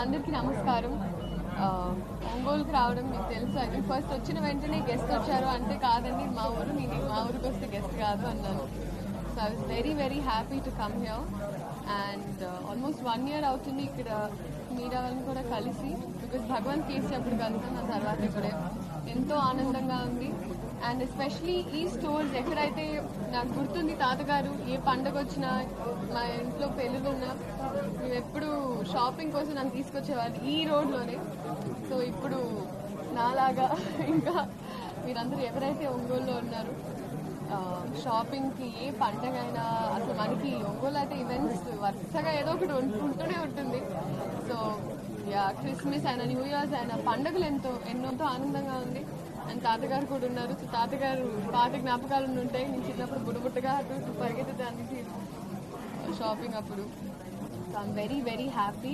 అందరికీ నమస్కారం. ఒంగోలుకి రావడం మీకు తెలుసు. అయితే ఫస్ట్ వచ్చిన వెంటనే గెస్ట్ వచ్చారు అంటే కాదండి మా ఊరు, నేను మా ఊరికి వస్తే గెస్ట్ కాదు అన్నాను. So I was very very happy to come here. And almost 1 year అవుతుంది ఇక్కడ మీడియా వాళ్ళని కూడా కలిసి. బికాస్ భగవాన్ కేసీ అప్పుడు కలుగుతాం, ఆ తర్వాత ఇక్కడే ఎంతో ఆనందంగా ఉంది. అండ్ ఎస్పెషలీ ఈ స్టోర్స్ ఎక్కడైతే నాకు గుర్తుంది, తాతగారు ఏ పండగ వచ్చినా మా ఇంట్లో పెళ్ళిళ్ళు ఉన్నా మేము ఎప్పుడు షాపింగ్ కోసం నన్ను తీసుకొచ్చేవాళ్ళు ఈ రోడ్లోనే. సో ఇప్పుడు నాలాగా ఇంకా మీరందరూ ఎవరైతే ఒంగోలులో ఉన్నారో షాపింగ్కి ఏ పండగ అయినా, అసలు మనకి ఒంగోలు అయితే ఈవెంట్స్ వరుసగా ఏదో ఒకటి ఉంటూనే ఉంటుంది. సో క్రిస్మస్ అయినా, న్యూ ఇయర్స్ అయినా పండుగలు ఎన్నోతో ఆనందంగా ఉంది. అండ్ తాతగారు కూడా ఉన్నారు. సో తాతగారు పాత జ్ఞాపకాలు ఉంటాయి. నేను చిన్నప్పుడు బుడబుట్టగా అటు పరిగెత్తుదానికి షాపింగ్ అప్పుడు. So I'm very very happy.